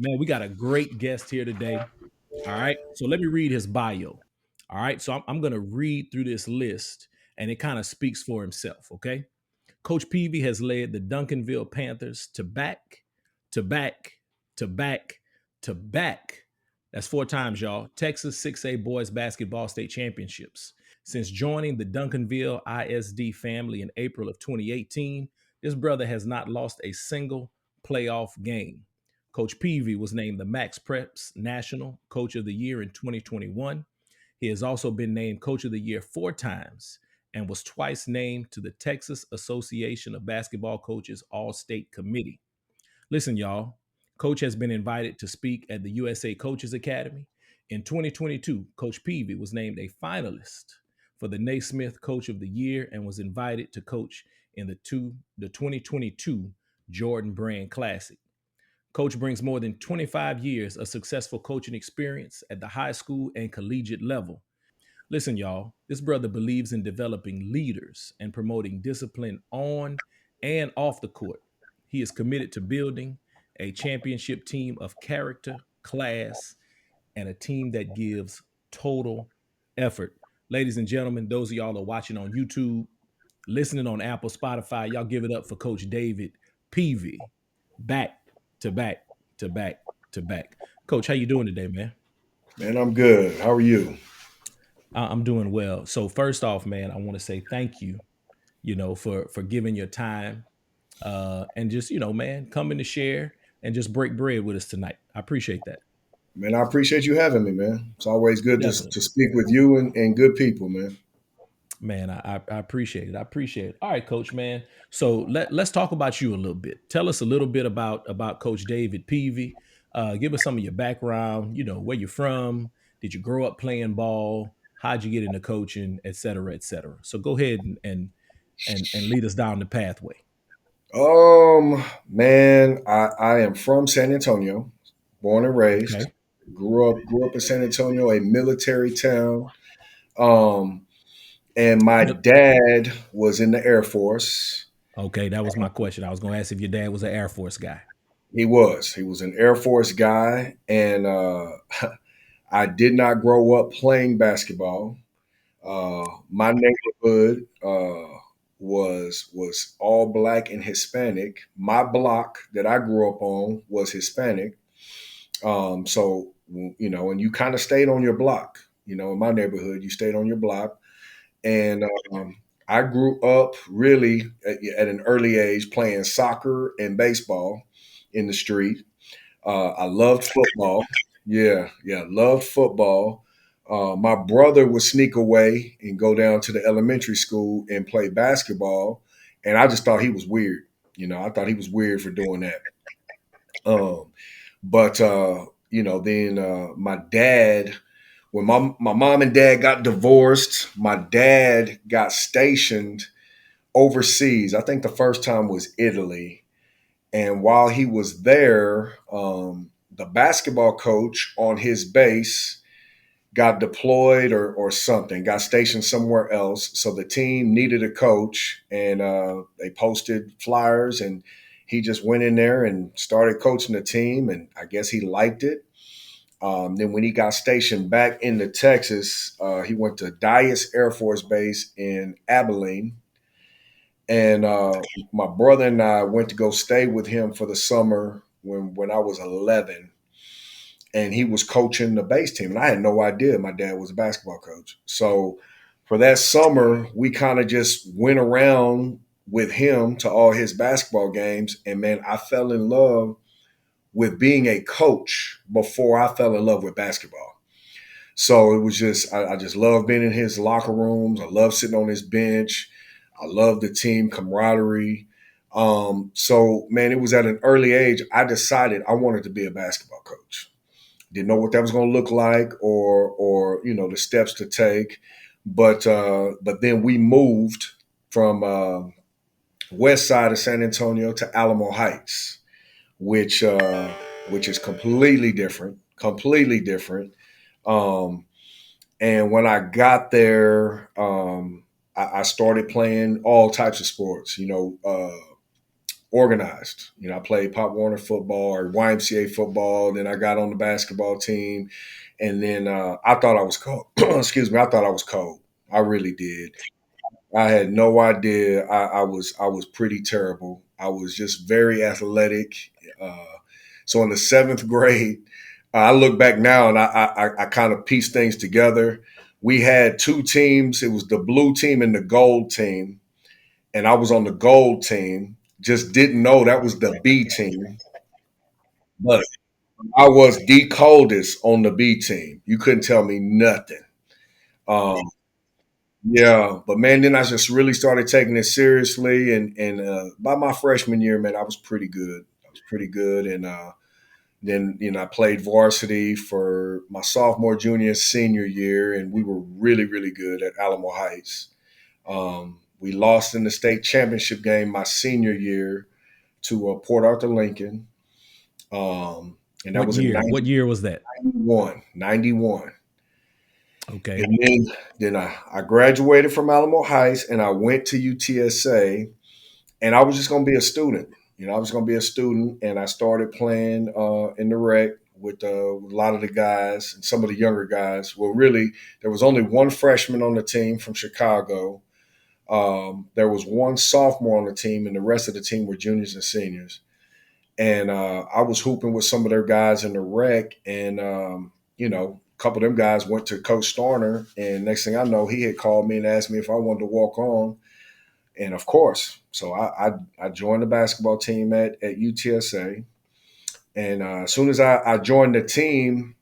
Man, we got a great guest here today. All right. So let me read his bio. All right. So I'm going to read through this list and it kind of speaks for himself. Okay. Coach Peavy has led the Duncanville Panthers to back, to back, to back, to back. That's 4 times, y'all. Texas 6A Boys Basketball State Championships. Since joining the Duncanville ISD family in April of 2018, this brother has not lost a single playoff game. Coach Peavy was named the MaxPreps National Coach of the Year in 2021. He has also been named Coach of the Year 4 times and was twice named to the Texas Association of Basketball Coaches All State Committee. Listen, y'all, Coach has been invited to speak at the USA Coaches Academy. In 2022, Coach Peavy was named a finalist for the Naismith Coach of the Year and was invited to coach in the 2022 Jordan Brand Classic. Coach brings more than 25 years of successful coaching experience at the high school and collegiate level. Listen, y'all, this brother believes in developing leaders and promoting discipline on and off the court. He is committed to building a championship team of character, class, and a team that gives total effort. Ladies and gentlemen, those of y'all are watching on YouTube, listening on Apple, Spotify, y'all give it up for Coach David Peavy. Back to back to back to back. Coach, how you doing today, man? Man, I'm good. How are you? I'm doing well. So first off, man, I want to say thank you, for giving your time and just, man, coming to share and just break bread with us tonight. I appreciate that. Man, I appreciate you having me, man. It's always good Definitely. to speak with you and good people, man. Man, I appreciate it. I appreciate it. All right, Coach, man. So let's talk about you a little bit. Tell us a little bit about Coach David Peavy. Give us some of your background, where you're from. Did you grow up playing ball? How'd you get into coaching, et cetera, et cetera? So go ahead and lead us down the pathway. Man, I am from San Antonio, born and raised. Okay. Grew up in San Antonio, a military town. Um, and my Yep. dad was in the Air Force. Okay, that was my question. I was going to ask if your dad was an Air Force guy. He was an Air Force guy, and I did not grow up playing basketball. My neighborhood was all black and Hispanic. My block that I grew up on was Hispanic. So and you kind of stayed on your block. In my neighborhood, you stayed on your block, and I grew up really at an early age playing soccer and baseball in the street. I loved football. Yeah, yeah, loved football. My brother would sneak away and go down to the elementary school and play basketball, and I just thought he was weird. I thought he was weird for doing that. Um, but then my dad, when my mom and dad got divorced, my dad got stationed overseas. I think the first time was Italy, and while he was there, the basketball coach on his base got deployed or something, got stationed somewhere else. So the team needed a coach, and they posted flyers, and he just went in there and started coaching the team. And I guess he liked it. Then when he got stationed back into Texas, he went to Dyess Air Force Base in Abilene, and my brother and I went to go stay with him for the summer when I was 11, and he was coaching the base team, and I had no idea my dad was a basketball coach. So for that summer, we kind of just went around with him to all his basketball games, and man, I fell in love with being a coach before I fell in love with basketball. So it was just I just love being in his locker rooms. I love sitting on his bench. I love the team camaraderie. So man, it was at an early age I decided I wanted to be a basketball coach. Didn't know what that was going to look like or the steps to take, but then we moved from west side of San Antonio to Alamo Heights, which which is completely different, completely different. Um, and when I got there, I started playing all types of sports. organized. You know, I played Pop Warner football or YMCA football. Then I got on the basketball team, and then I thought I was cold. Excuse me, I thought I was cold. I really did. I had no idea. I was pretty terrible. I was just very athletic. Uh, so in the seventh grade, I look back now and I kind of piece things together. We had two teams. It was the blue team and the gold team, and I was on the gold team. Just didn't know that was the B team, but I was the coldest on the B team. You couldn't tell me nothing. Um, Yeah, but man, then I just really started taking it seriously, and by my freshman year, man, I was pretty good. I was pretty good, and then I played varsity for my sophomore, junior, and senior year, and we were really really good at Alamo Heights. We lost in the state championship game my senior year to Port Arthur Lincoln, and that What was in year? What year was that? 91, 91. Okay. And then I graduated from Alamo Heights and I went to UTSA, and I was just going to be a student. You know, I was going to be a student, and I started playing in the rec with a lot of the guys and some of the younger guys. Well, really, there was only one freshman on the team from Chicago. There was one sophomore on the team, and the rest of the team were juniors and seniors. And I was hooping with some of their guys in the rec, and a couple of them guys went to Coach Starner, and next thing I know, he had called me and asked me if I wanted to walk on, and of course, so I joined the basketball team at UTSA, and as soon as I joined the team,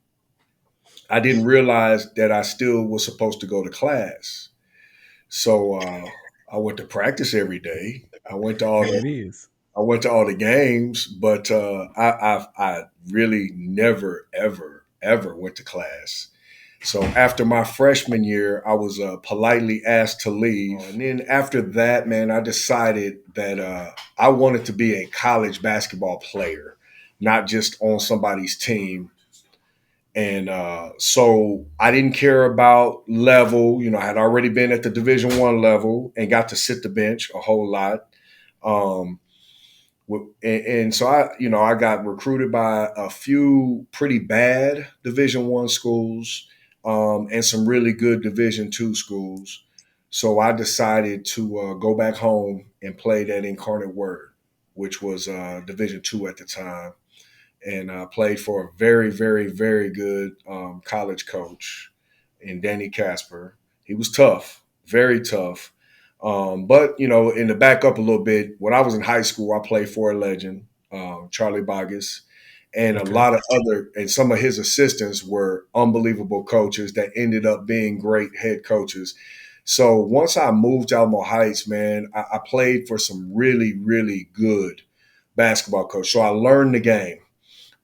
I didn't realize that I still was supposed to go to class, so I went to practice every day. There it is. I went to all the games, but I really never ever went to class. So after my freshman year, I was politely asked to leave, and then after that, man, I decided that I wanted to be a college basketball player, not just on somebody's team. And so I didn't care about level. You know, I had already been at the Division I level and got to sit the bench a whole lot. Um, and so I got recruited by a few pretty bad Division I schools, and some really good Division II schools. So I decided to go back home and play at Incarnate Word, which was Division II at the time, and played for a very, very, very good college coach in Danny Casper. He was tough, very tough. But in the back up a little bit, when I was in high school, I played for a legend, Charlie Boggess, and a Okay. lot of other, and some of his assistants were unbelievable coaches that ended up being great head coaches. So once I moved to Alamo Heights, man, I played for some really, really good basketball coach. So I learned the game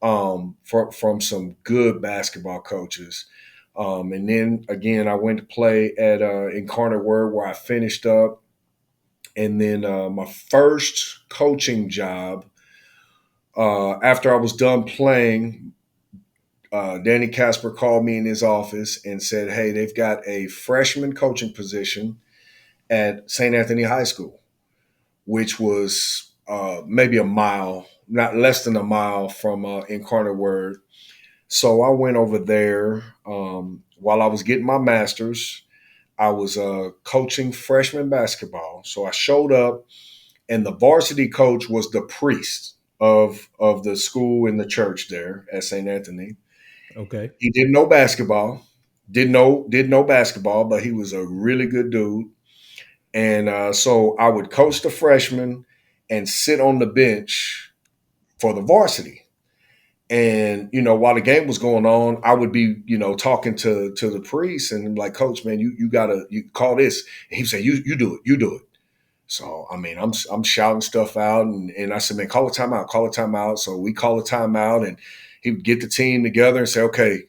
from some good basketball coaches. And then again, I went to play at Incarnate Word where I finished up. And then my first coaching job, after I was done playing, Danny Casper called me in his office and said, "Hey, they've got a freshman coaching position at St. Anthony High School," which was maybe a mile, not less than a mile from Incarnate Word. So I went over there while I was getting my master's. I was coaching freshman basketball. So I showed up, and the varsity coach was the priest of the school and the church there at St. Anthony. Okay. He didn't know basketball, didn't know basketball, but he was a really good dude. And so I would coach the freshmen and sit on the bench for the varsity. And while the game was going on, I would be talking to the priest and I'm like, "Coach, man, you gotta you call this." And he'd say, "You do it, you do it." So I mean, I'm shouting stuff out, and I said, "Man, call a timeout, call a timeout." So we call a timeout, and he would get the team together and say, "Okay,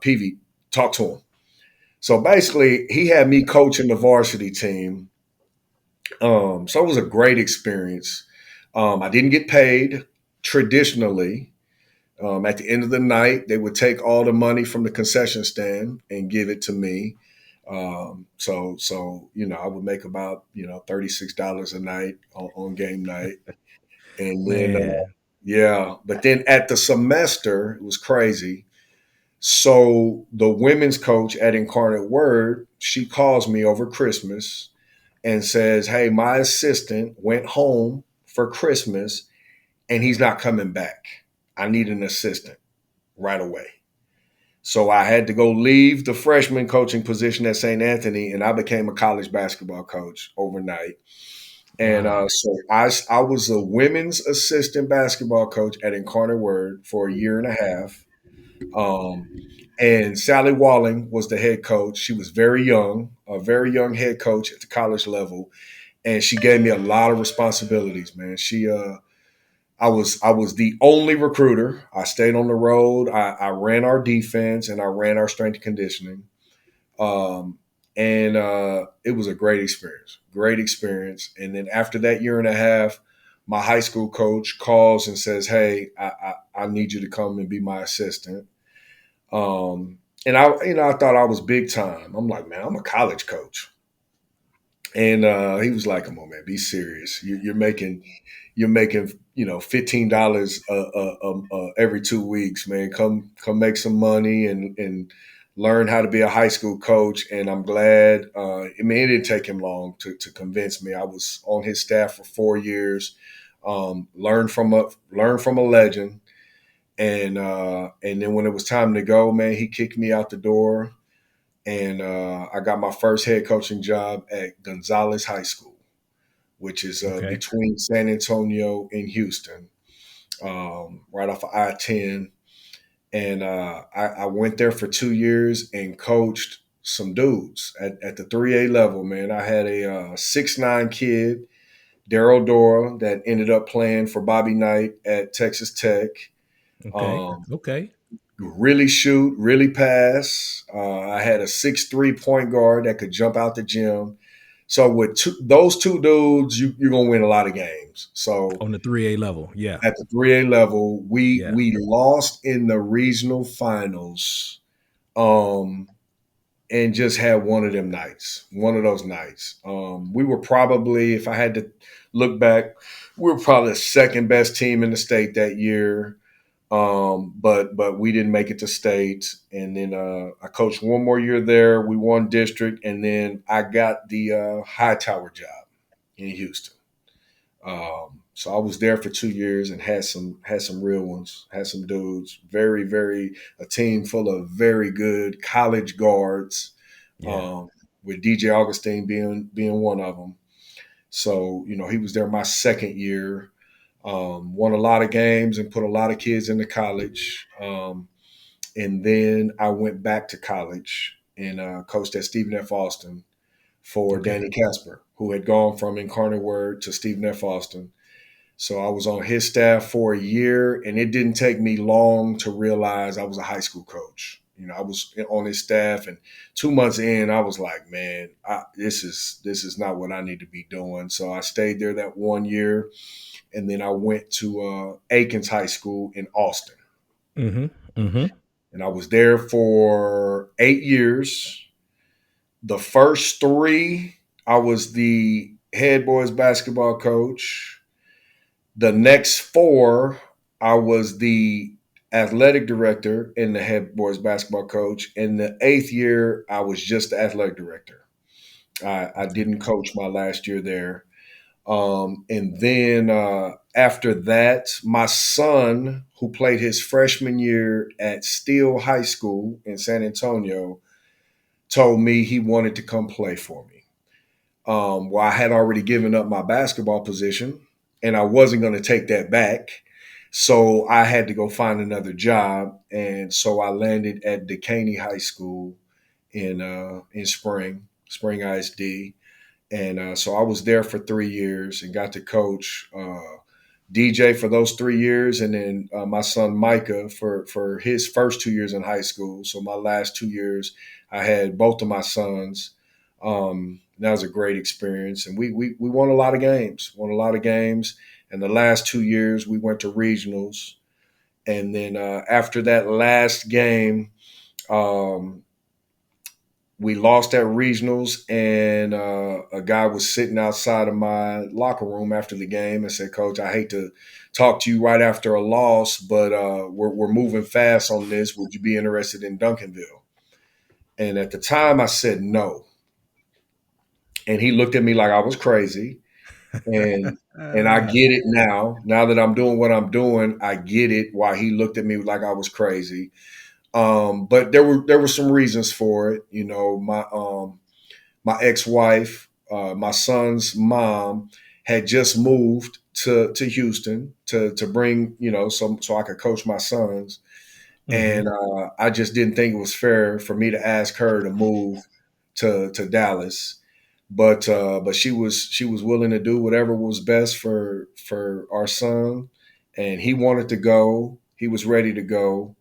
Peavy, talk to him." So basically, he had me coaching the varsity team. So it was a great experience. I didn't get paid traditionally. At the end of the night, they would take all the money from the concession stand and give it to me. So I would make about $36 a night on game night. And then, Man. yeah, but then at the semester, it was crazy. So the women's coach at Incarnate Word, she calls me over Christmas and says, "Hey, my assistant went home for Christmas and he's not coming back. I need an assistant right away." So I had to go leave the freshman coaching position at St. Anthony, and I became a college basketball coach overnight. And Wow. I was a women's assistant basketball coach at Incarnate Word for a year and a half. Um, and Sally Walling was the head coach. She was very young, a very young head coach at the college level, and she gave me a lot of responsibilities. Man, I was the only recruiter. I stayed on the road. I ran our defense and I ran our strength and conditioning. Um, and it was a great experience. Great experience. And then after that year and a half, my high school coach calls and says, "Hey, I need you to come and be my assistant." And I thought I was big time. I'm like, man, I'm a college coach. And he was like, "Come on, man, be serious. You're making $15 every 2 weeks, man. Come make some money and learn how to be a high school coach." And I'm glad. I mean, it didn't take him long to convince me. I was on his staff for 4 years. Learn from a legend, and then when it was time to go, man, he kicked me out the door, and I got my first head coaching job at Gonzales High School, which is Okay. between San Antonio and Houston, right off of I-10. And I went there for 2 years and coached some dudes at the 3A level, man. I had a 6'9" kid, Daryl Dora, that ended up playing for Bobby Knight at Texas Tech. Okay. Um, Okay. really shoot, really pass. I had a 6'3" point guard that could jump out the gym. So with those two dudes, you're gonna win a lot of games. So On the 3A level. Yeah. at the 3A level, we Yeah. we lost in the regional finals, um, and just had one of them nights, one of those nights. We were probably, if I had to look back, we were probably the second best team in the state that year. But we didn't make it to state, and then I coached one more year there. We won district, and then I got the Hightower job in Houston. So I was there for 2 years and had some real ones, had some dudes, very very a team full of very good college guards, Yeah. um, with DJ Augustine being one of them. So he was there my second year. Won a lot of games and put a lot of kids into college. And then I went back to college and coached at Stephen F. Austin for Okay. Danny Casper, who had gone from Incarnate Word to Stephen F. Austin. So I was on his staff for a year, and it didn't take me long to realize I was a high school coach. I was on his staff, and 2 months in, I was like, "Man, this is not what I need to be doing." So I stayed there that 1 year, and then I went to Aikens High School in Austin, Mm-hmm. Mm-hmm. and I was there for 8 years. The first three, I was the head boys basketball coach. The next four, I was the athletic director and the head boys basketball coach. In the 8th year, I was just the athletic director. I Okay. didn't coach my last year there. And then after that, my son, who played his freshman year at Steele High School in San Antonio, told me he wanted to come play for me. Well, I had already given up my basketball position and I wasn't going to take that back. So I had to go find another job. And so I landed at Decaney High School in Spring ISD. And so I was there for 3 years and got to coach DJ for those 3 years, and then my son Micah for his first 2 years in high school. So my last 2 years, I had both of my sons. That was a great experience, and we won a lot of games. Won a lot of games, and the last 2 years we went to regionals, and then after that last game, um, we lost at regionals, and a guy was sitting outside of my locker room after the game and said, "Coach, I hate to talk to you right after a loss, but we're moving fast on this. Would you be interested in Duncanville?" And at the time, I said no, and he looked at me like I was crazy. And I get it now. Now that I'm doing what I'm doing, I get it why he looked at me like I was crazy. But there were some reasons for it. You know, my ex-wife, my son's mom, had just moved to Houston to bring, so I could coach my sons. Hmm. And I just didn't think it was fair for me to ask her to move to Dallas. But she was willing to do whatever was best for our son, and he wanted to go. He was ready to go,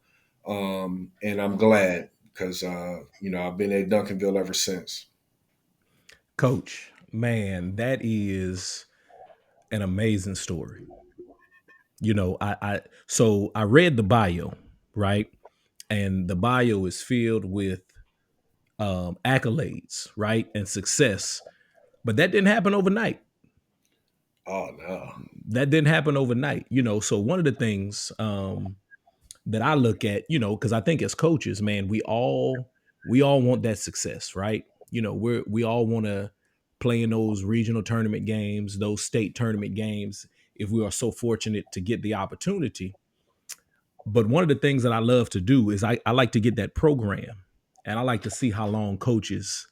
and I'm glad because I've been at Duncanville ever since. Coach, man, that is an amazing story. I read the bio, right? And the bio is filled with accolades, right? And success. But that didn't happen overnight. Oh no, That didn't happen overnight. So one of the things that I look at, because I think as coaches, man, we all want that success, right? We all want to play in those regional tournament games, those state tournament games, if we are so fortunate to get the opportunity. But one of the things that I love to do is I like to get that program, and I like to see how long coaches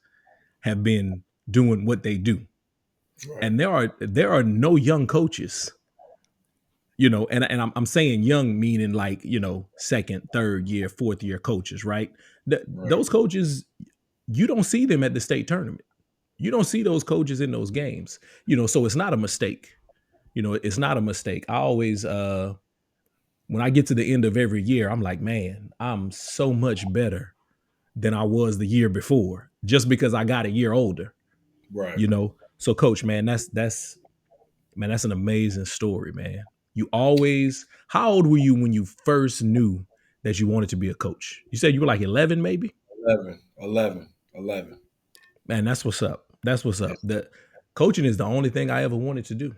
have been doing what they do. right, And there are no young coaches, and I'm saying young meaning like, second, third year, fourth year coaches, right? right, Those coaches, you don't see them at the state tournament. You don't see those coaches in those games, so it's not a mistake. It's not a mistake. I always when I get to the end of every year, I'm like, man, I'm so much better than I was the year before, just because I got a year older, right. So coach, man, that's an amazing story, man. You always How old were you when you first knew that you wanted to be a coach? You said you were like 11, maybe? 11, 11, 11. Man, that's what's up. That's what's up. Yes. The coaching is the only thing I ever wanted to do.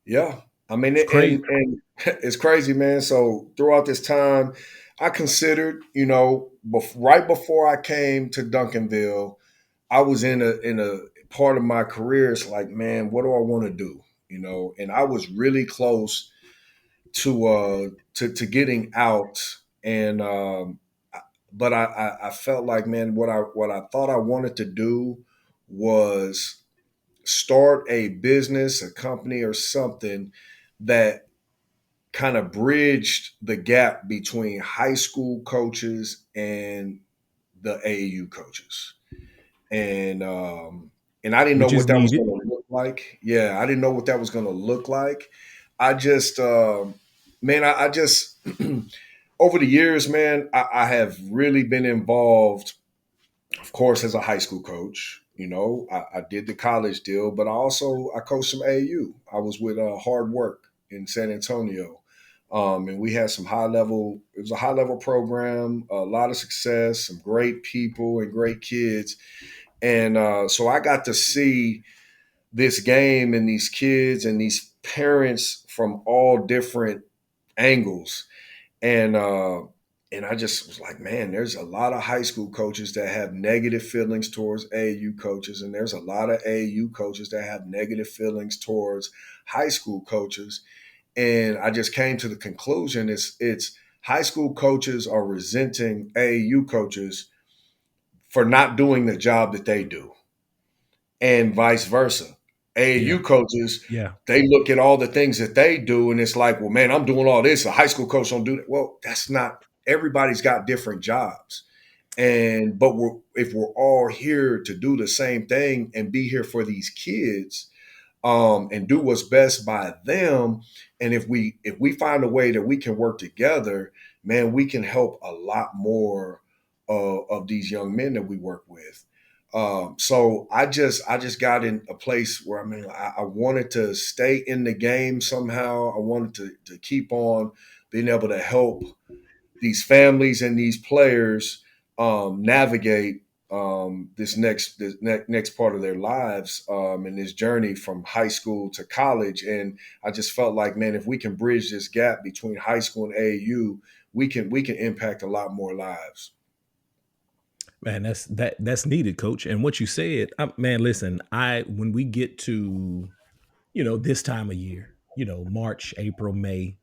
Yeah. I mean, It's crazy. and it's crazy, man. So throughout this time, I considered, right before I came to Duncanville, I was in a part of my career. It's like, man, what do I want to do? And I was really close to getting out, and but I felt like, man, what I thought I wanted to do was start a business, a company, or something that kind of bridged the gap between high school coaches and the AAU coaches. And I didn't know Which what is that was needed. going to look like. Yeah, I didn't know what that was going to look like. I just, man, I just over the years, man, I have really been involved, of course, as a high school coach. I did the college deal, but I coached some AAU. I was with Hard Work in San Antonio, and we had some high level. It was a high level program, a lot of success, some great people and great kids, and so I got to see this game and these kids and these parents from all different angles, and I just was like, man, there's a lot of high school coaches that have negative feelings towards AAU coaches, and there's a lot of AAU coaches that have negative feelings towards high school coaches. And I just came to the conclusion it's high school coaches are resenting AAU coaches for not doing the job that they do, and vice versa. Yeah. AAU coaches, Yeah. they look at all the things that they do, and it's like, well, man, I'm doing all this. A high school coach don't do that. Well, that's not. Everybody's got different jobs, but if we're all here to do the same thing and be here for these kids, and do what's best by them, and if we find a way that we can work together, man, we can help a lot more of these young men that we work with. So I just got in a place where, I mean, I wanted to stay in the game somehow. I wanted to keep on being able to help these families and these players navigate. this next part of their lives, and this journey from high school to college. And I just felt like, man, if we can bridge this gap between high school and AAU, we can impact a lot more lives. Man, that's needed, coach. And what you said, man, listen, I when we get to, this time of year, March, April, May,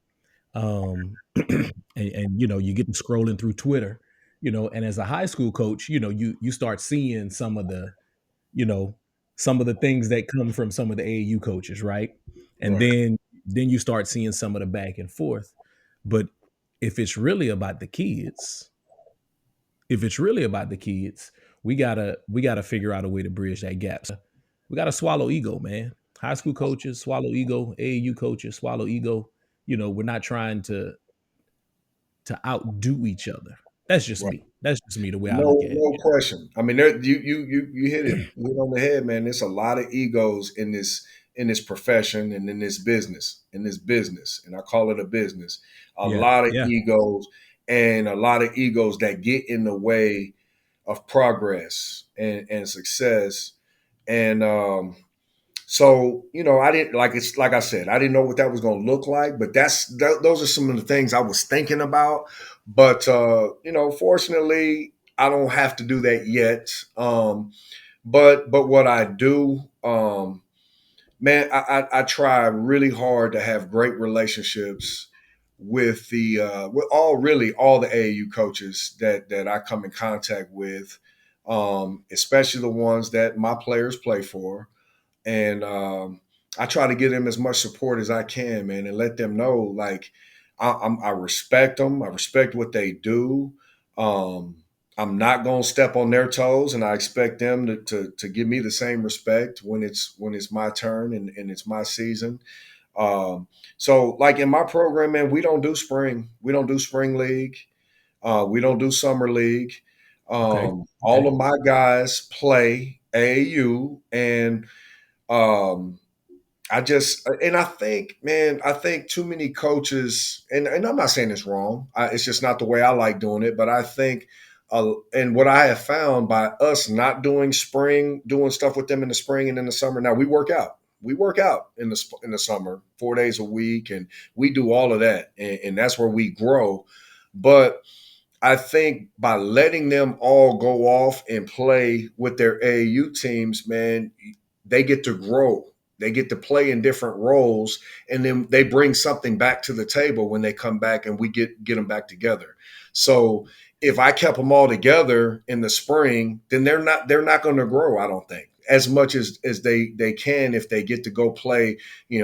and you get to scrolling through Twitter, and as a high school coach, you start seeing you know, some of the things that come from some of the AAU coaches, right? And Right. then you start seeing some of the back and forth. But if it's really about the kids, if it's really about the kids, we gotta figure out a way to bridge that gap. We gotta swallow ego, man. High school coaches swallow ego, AAU coaches swallow ego. We're not trying to outdo each other. That's just Right. me. That's just me the way I look No, at it. no question. I mean, there, you hit on the head, man. There's a lot of egos in this profession and in this business, and I call it a business. A Yeah, lot of yeah. egos and a lot of egos that get in the way of progress and success. And so, I didn't like I said, I didn't know what that was going to look like, but those are some of the things I was thinking about. But fortunately, I don't have to do that yet. But what I do, man, I try really hard to have great relationships with all the AAU coaches that I come in contact with, especially the ones that my players play for. And I try to give them as much support as I can, man, and let them know, like, I respect them. I respect what they do. Um, I'm not gonna step on their toes, and I expect them to give me the same respect when it's my turn and it's my season. Um, so, like in my program, man, we don't do spring. We don't do spring league. We don't do summer league. Okay. All Okay. of my guys play AAU, and um, and I think, man, I think too many coaches, and I'm not saying it's wrong. It's just not the way I like doing it. But I think, and what I have found by us not doing stuff with them in the spring and in the summer. Now we work out. We work out in the summer, 4 days a week, and we do all of that, and that's where we grow. But I think by letting them all go off and play with their AAU teams, man, they get to grow. They get to play in different roles, and then they bring something back to the table when they come back, and we get them back together. So if I kept them all together in the spring, then they're not going to grow. I don't think as much as they can if they get to go play.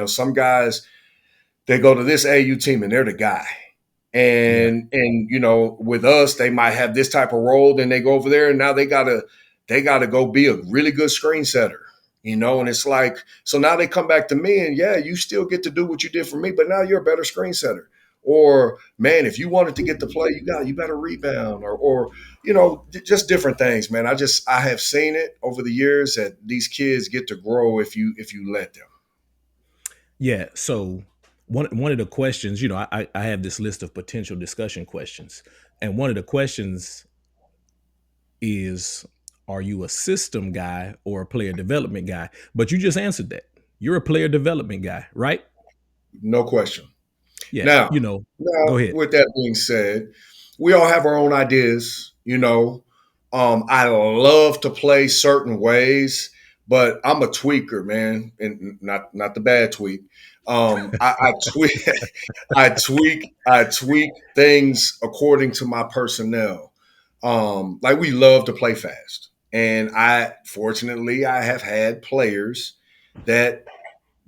Some guys, they go to this AU team and they're the guy. Yeah. And with us, they might have this type of role. Then they go over there and now they gotta go be a really good screen setter. And it's like, so now they come back to me and, yeah, you still get to do what you did for me, but now you're a better screen setter. Or, man, if you wanted to get to play, you better rebound, or just different things, man. I have seen it over the years that these kids get to grow if you let them. Yeah. So one of the questions, I have this list of potential discussion questions, and one of the questions is, are you a system guy or a player development guy? But you just answered that. You're a player development guy, right? No question. Yeah. Now, Go ahead. with that being said, we all have our own ideas. I love to play certain ways, but I'm a tweaker, man, and not the bad tweak. I tweak, I tweak things according to my personnel. Like we love to play fast, and fortunately I have had players that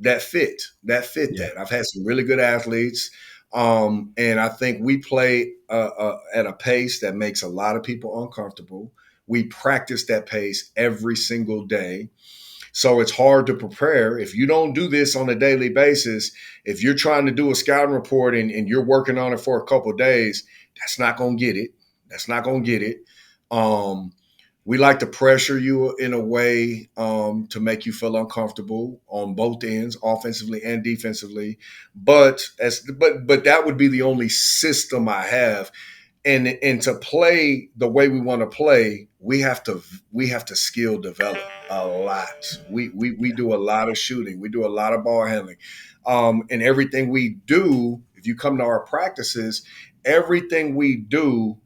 that fit Yeah. that. I've had some really good athletes, and I think we play at a pace that makes a lot of people uncomfortable. We practice that pace every single day. So it's hard to prepare. If you don't do this on a daily basis, if you're trying to do a scouting report and you're working on it for a couple of days, that's not going to get it. That's not going to get it. Um, we like to pressure you in a way to make you feel uncomfortable on both ends, offensively and defensively. But that would be the only system I have. and to play the way we want to play, we have to skill develop a lot. We do a lot of shooting, we do a lot of ball handling, and everything we do. If you come to our practices, everything we do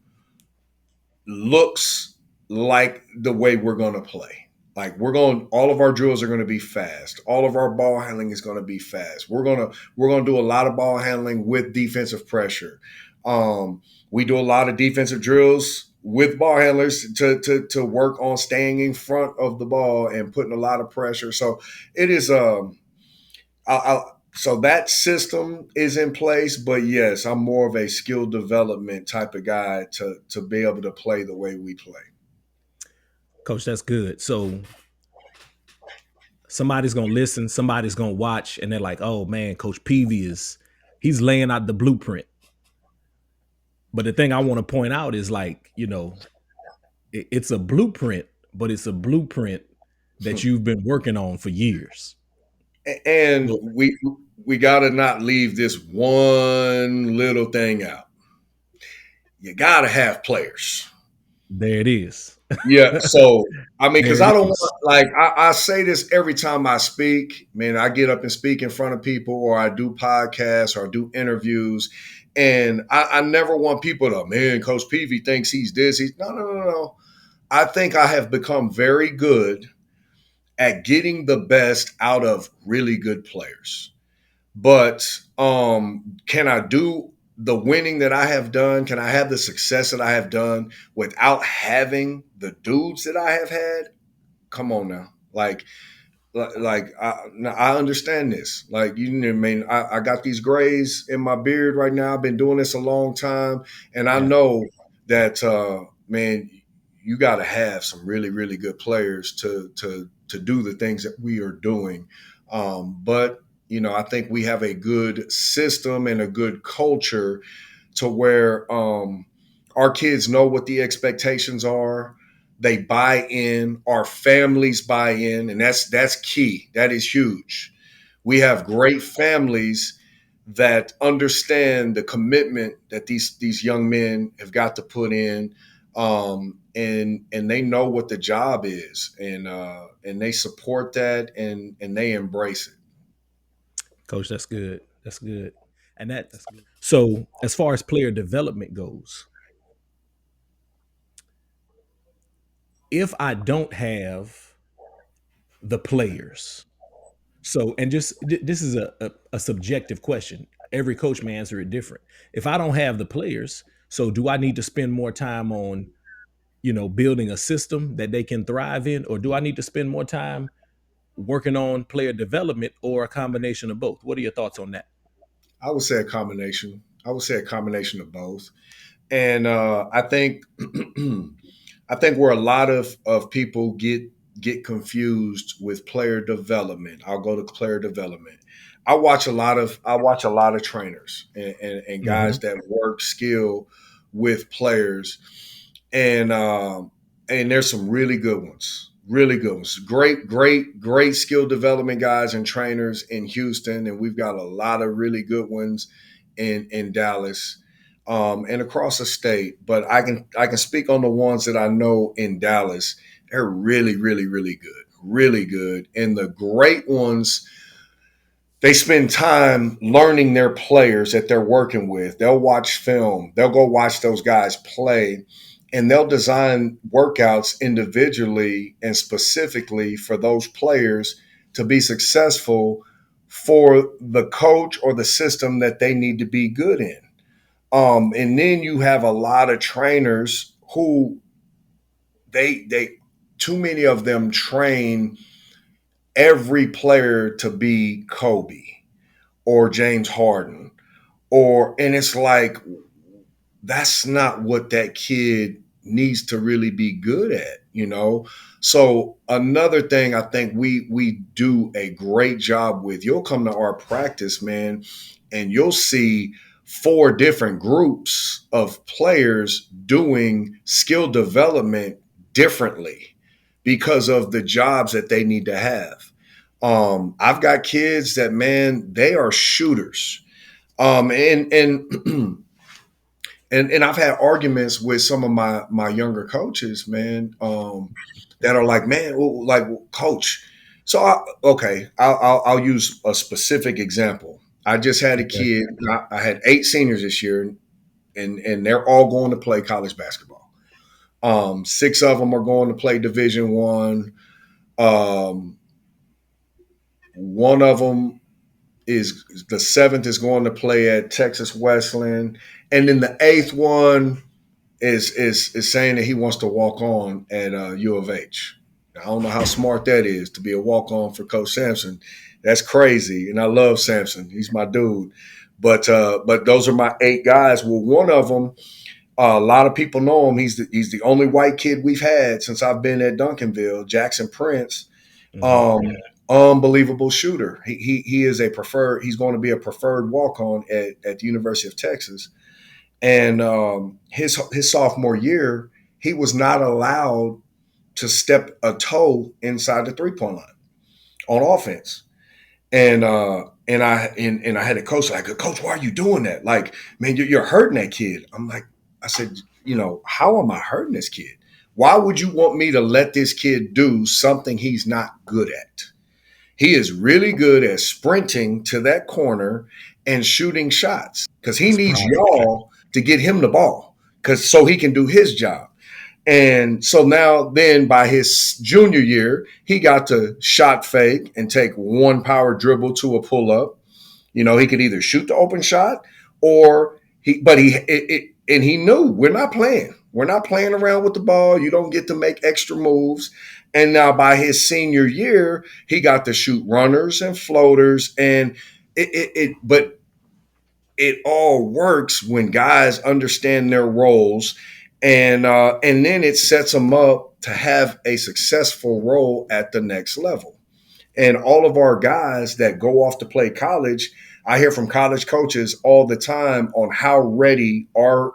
looks like the way we're going to play. Like all of our drills are going to be fast. All of our ball handling is going to be fast. We're going to do a lot of ball handling with defensive pressure. We do a lot of defensive drills with ball handlers to work on staying in front of the ball and putting a lot of pressure. So it is so that system is in place, but yes, I'm more of a skill development type of guy to be able to play the way we play. Coach, that's good. So somebody's gonna listen, somebody's gonna watch, and they're like, "Oh man, Coach Peavy he's laying out the blueprint." But the thing I want to point out is like, it's a blueprint, but it's a blueprint that you've been working on for years. And Well, we got to not leave this one little thing out. You got to have players. there it is. Yeah. So, I mean, because There I it don't is. want, like, I say this every time I speak. Man, I get up and speak in front of people, or I do podcasts, or I do interviews. And I never want people to, man, Coach Peavy thinks he's this. No, no, no, no. I think I have become very good at getting the best out of really good players. But can I do the winning that I have done? Can I have the success that I have done without having the dudes that I have had? Come on now. I understand this. Like, you know what I mean? I got these grays in my beard right now. I've been doing this a long time. And I Yeah. know that, man, you got to have some really, really good players to do the things that we are doing. But, I think we have a good system and a good culture to where our kids know what the expectations are. They buy in, our families buy in, and that's key. That is huge. We have great families that understand the commitment that these young men have got to put in, and they know what the job is, and they support that, and they embrace it. Coach, that's good. That's good. And so as far as player development goes, if I don't have the players, so and just this is a subjective question. Every coach may answer it different. If I don't have the players, so do I need to spend more time on, building a system that they can thrive in, or do I need to spend more time working on player development, or a combination of both? What are your thoughts on that? I would say a combination. I would say a combination of both. And I think I think where a lot of people get confused with player development. I'll go to player development. I watch a lot of trainers and guys Hmm. that work skill with players, and there's some really good ones. Really good ones. Great, great, great skill development guys and trainers in Houston, and we've got a lot of really good ones in Dallas, and across the state. But I can speak on the ones that I know in Dallas. They're really, really, really good, really good. And the great ones, they spend time learning their players that they're working with. They'll watch film. They'll go watch those guys play, and they'll design workouts individually and specifically for those players to be successful for the coach or the system that they need to be good in. And then you have a lot of trainers who they too many of them train every player to be Kobe or James Harden, and it's like, that's not what that kid needs to really be good at. So another thing I think we do a great job with, you'll come to our practice, man, and you'll see four different groups of players doing skill development differently because of the jobs that they need to have. I've got kids that, man, they are shooters. And And I've had arguments with some of my younger coaches, man, that are like, man, like, coach. So I'll use a specific example. I just had a Okay. kid. I had 8 seniors this year, and they're all going to play college basketball. 6 of them are going to play Division One. One of them is the 7th is going to play at Texas Wesleyan, and then the 8th one is saying that he wants to walk on at U of H. I don't know how smart that is to be a walk on for Coach Sampson. That's crazy, and I love Sampson. He's my dude. But those are my 8 guys. Well, one of them, a lot of people know him. He's the only white kid we've had since I've been at Duncanville. Jackson Prince, Mhm. um, unbelievable shooter. He is a preferred. He's going to be a preferred walk on at the University of Texas. And his sophomore year, he was not allowed to step a toe inside the 3-point line on offense. And I had a coach like, Coach, why are you doing that? Like, man, you're hurting that kid. I'm like, I said, how am I hurting this kid? Why would you want me to let this kid do something he's not good at? He is really good at sprinting to that corner and shooting shots because he That's needs pride. y'all to get him the ball because so he can do his job. And so now, then by his junior year, he got to shot fake and take one power dribble to a pull up. He could either shoot the open shot or and he knew we're not playing. We're not playing around with the ball. You don't get to make extra moves. And now by his senior year, he got to shoot runners and floaters. And but it all works when guys understand their roles, and then it sets them up to have a successful role at the next level. And all of our guys that go off to play college, I hear from college coaches all the time on how ready our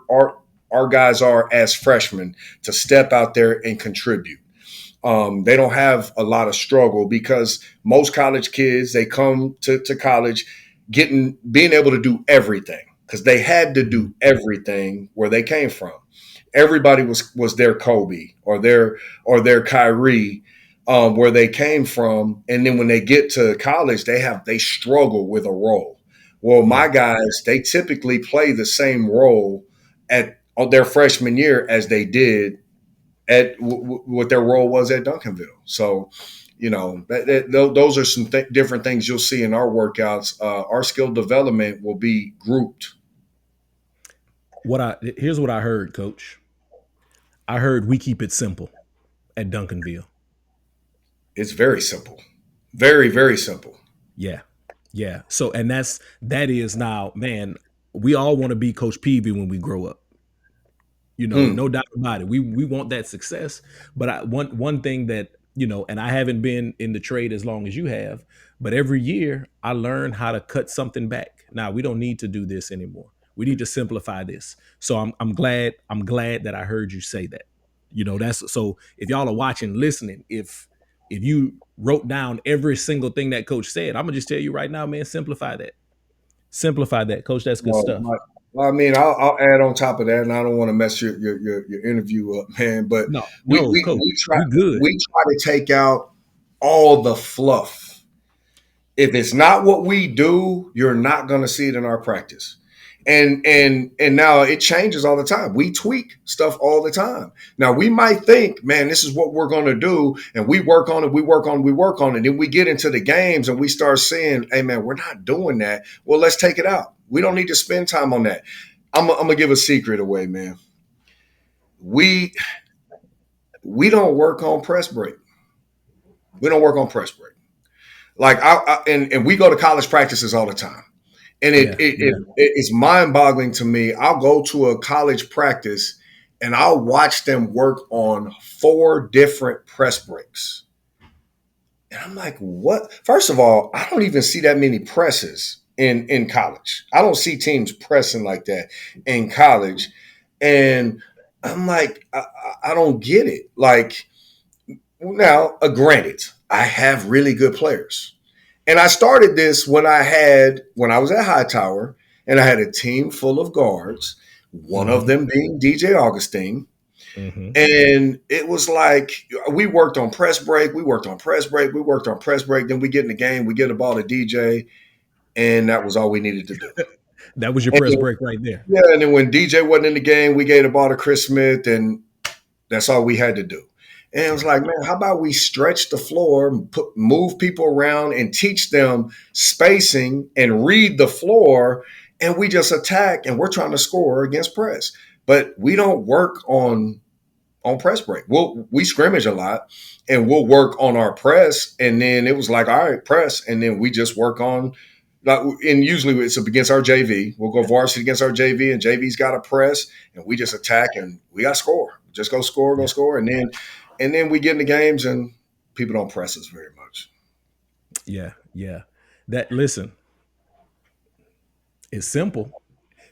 guys are as freshmen to step out there and contribute. They don't have a lot of struggle because most college kids, they come to college being able to do everything because they had to Mhm. do everything where they came from. Everybody was their Kobe or their Kyrie, where they came from, and then when they get to college, they struggle with a role. Well, Yeah. my guys, they typically play the same role at their freshman year as they did at what their role was at Duncanville. So, those are some different things you'll see in our workouts. Our skill development will be grouped. Here's what I heard, Coach. I heard we keep it simple at Duncanville. It's very simple, very very simple. Yeah. Yeah. So and that is now, man, we all want to be Coach Peavy when we grow up. Hmm. No doubt about it. We want that success. But one thing that, and I haven't been in the trade as long as you have, but every year I learn how to cut something back. Now we don't need to do this anymore. We need to simplify this. So I'm glad that I heard you say that. That's so if y'all are watching, listening, if you wrote down every single thing that coach said, I'm gonna just tell you right now, man, simplify that. Simplify that, coach. That's good Well, stuff. I mean, I'll add on top of that, and I don't want to mess your interview up, man. But No, we no, we coach. we try We good. we try to take out all the fluff. If it's not what we do, you're not going to see it in our practice. And now it changes all the time. We tweak stuff all the time. Now we might think, man, this is what we're going to do, and we work on it, we work on it, we work on it. Then we get into the games and we start saying, hey man, we're not doing that. Well, let's take it out. We don't need to spend time on that. I'm gonna give a secret away, man. We we don't work on press break. We don't work on press break. Like and we go to college practices all the time. And Yeah, yeah. it's mind boggling to me. I'll go to a college practice and I'll watch them work on 4 different press breaks. And I'm like, what? First of all, I don't even see that many presses in college. I don't see teams pressing like that in college. And I'm like, I don't get it. Like, now, granted, I have really good players. And I started this when I was at Hightower and I had a team full of guards. one of Mm-hmm. them being DJ Augustine. Mm-hmm. And it was like we worked on press break, we worked on press break, we worked on press break. Then we get in the game, we get the ball to DJ, and that was all we needed to do. That was your And press then, break right there. yeah, and then when DJ wasn't in the game, we gave the ball to Chris Smith, and that's all we had to do. And it was Yeah. like, man, how about we stretch the floor, move people around, and teach them spacing and read the floor, and we just attack, and we're trying to score against press. But we don't work on press break. We scrimmage a lot and we'll work on our press. And then it was like, all right, press. And then we just work on like, and usually it's against our JV. We'll go varsity against our JV and JV's got a press and we just attack and we got to score. Just go Yeah. score. And then we get in the games and people don't press us very much. Yeah. Yeah. That listen, it's simple.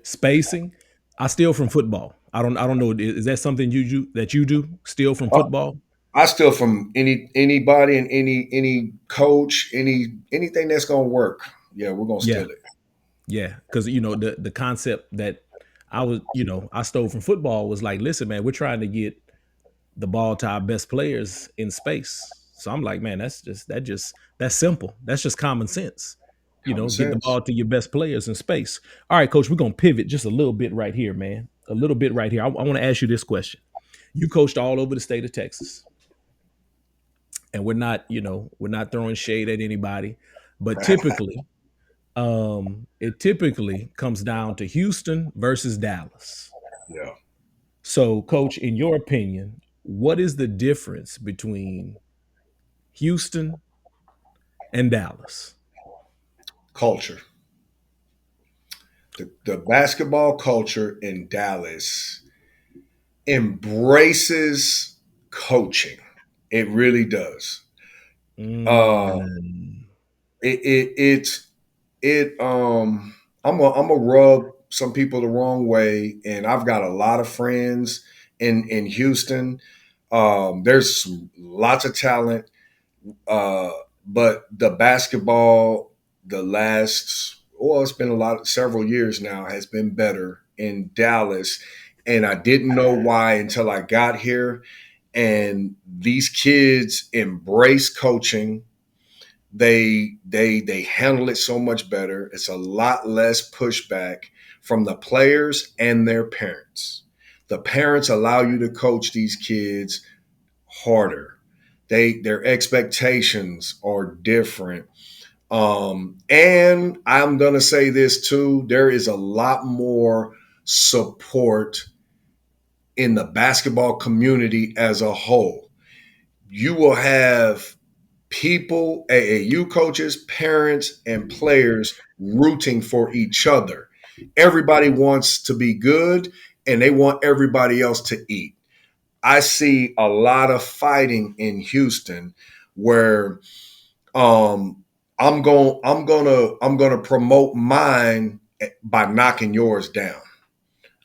Spacing. I steal from football. I don't know. Is that something you do? Steal from Uh, football? I steal from anybody and any coach, anything that's gonna work. Yeah, we're gonna Yeah. steal it. Yeah. Because the concept that I stole from football was like, listen, man, we're trying to get the ball to our best players in space. So I'm like, man, that's simple. That's just common sense. Common Get the sense. ball to your best players in space. All right, coach, we're gonna pivot just a little bit right here, man. A little bit right here. I want to ask you this question. You coached all over the state of Texas, and we're not throwing shade at anybody, but it typically comes down to Houston versus Dallas. Yeah. So, coach, in your opinion, what is the difference between Houston and Dallas? Culture. The basketball culture in Dallas embraces coaching. It really does. Uh, Mm, it it it's it I'm a rub some people the wrong way, and I've got a lot of friends in Houston. There's lots of talent, uh, but the basketball the last it's been several years now has been better in Dallas, and I didn't know why until I got here. And these kids embrace coaching. They handle it so much better. It's a lot less pushback from the players and their parents. The parents allow you to coach these kids harder. Their expectations are different. And I'm gonna say this too: there is a lot more support in the basketball community as a whole. You will have people, AAU coaches, parents, and players rooting for each other. Everybody wants to be good and they want everybody else to eat. I see a lot of fighting in Houston where I'm gonna promote mine by knocking yours down.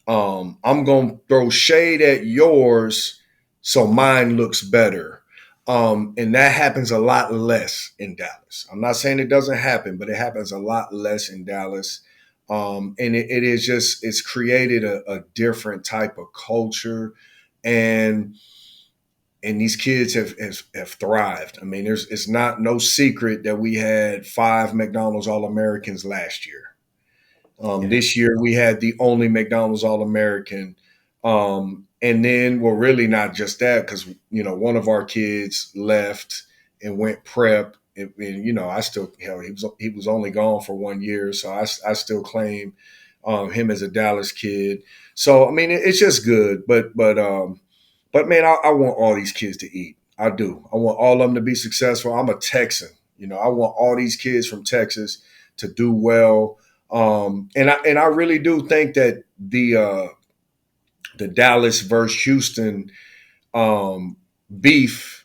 I'm gonna throw shade at yours so mine looks better. And that happens a lot less in Dallas. I'm not saying it doesn't happen, but it happens a lot less in Dallas. And it is just it's created a different type of culture, and these kids have thrived. I mean, it's not no secret that we had 5 McDonald's All Americans last year. yeah, This year we had the only McDonald's All American. And then, well, really not just that, because one of our kids left and went prep. And I still he was only gone for 1 year, so I still claim him as a Dallas kid. So I mean, it's just good, but man, I want all these kids to eat. I do. I want all of them to be successful. I'm a Texan. I want all these kids from Texas to do well. And I really do think that the Dallas versus Houston um, beef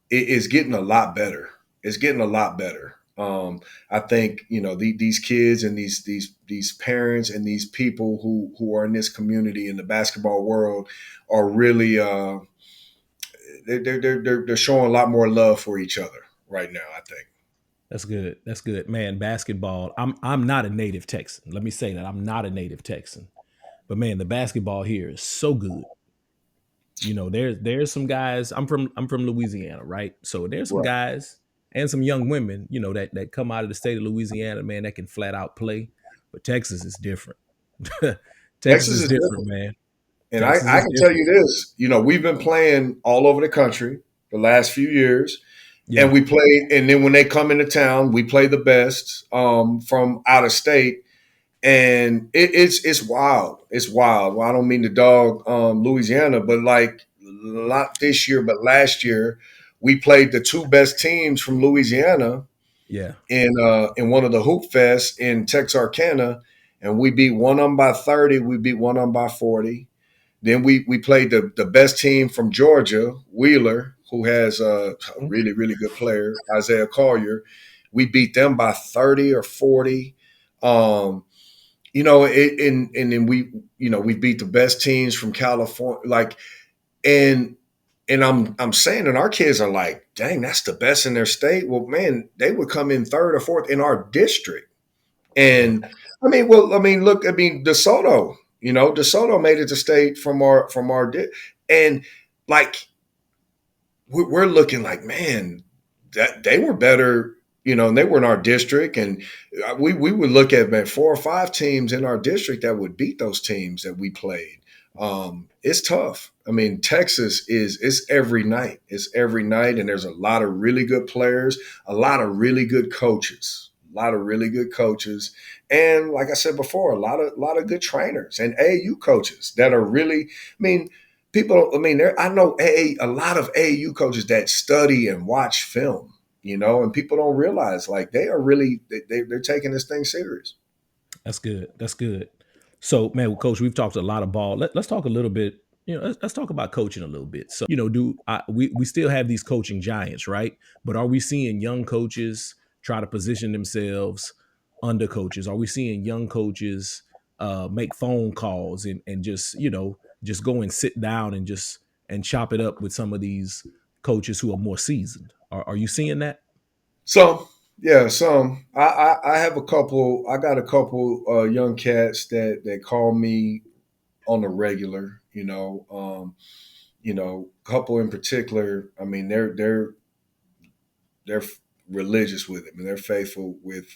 is getting a lot better. It's getting a lot better. I think these kids and these parents and these people who are in this community in the basketball world are really they're showing a lot more love for each other right now. I think. that's good. That's good, man. Basketball. I'm not a native Texan. Let me say that I'm not a native Texan, But man, the basketball here is so good. You know, there's some guys. I'm from Louisiana, right? So there's some Right. guys and some young women, you know, that come out of the state of Louisiana, man, that can flat out play. But Texas is different. Texas Texas is is different, different. man. And Texas I is can tell different. you this, we've been playing all over the country the last few years. And Yeah, we play, and then when they come into town, we play the best from out of state. And it's wild. It's wild. Well, I don't mean to dog Louisiana, but like not this year, but last year, we played the two best teams from Louisiana yeah. in one of the hoop fests in Texarkana, and we beat one of them by 30. We beat one of them by 40. Then we played the best team from Georgia, Wheeler, who has a Mhm. really really good player, Isaiah Collier. We beat them by 30 or 40. Um, and then we beat the best teams from California, like and I'm saying that our kids are like, dang, that's the best in their state. Well, man, they would come in third or fourth in our district. Yeah, And look, DeSoto, DeSoto made it to state and like we're looking like, man, that they were better, and they were in our district, and we would look at, man, 4 or 5 teams in our district that would beat those teams that we played. It's tough. I mean, Texas it's every night. It's every night, and there's a lot of really good players, a lot of really good coaches, and like I said before, a lot of good trainers and AAU coaches that are really. I mean, people. I mean, I know a lot of AAU coaches that study and watch film. And people don't realize, like, they are really they're taking this thing serious. that's good. That's good. So, man, Coach, we've talked a lot of ball. Let's talk a little bit. You know, let's talk about coaching a little bit. So, you know, we still have these coaching giants, right? But are we seeing young coaches try to position themselves under coaches? Are we seeing young coaches make phone calls and just, you know, just go and sit down and just and chop it up with some of these coaches who are more seasoned? Are you seeing that? So yeah, some I have a couple. I got a couple young cats that call me on the regular. Couple in particular. I mean, they're religious with it, and they're faithful with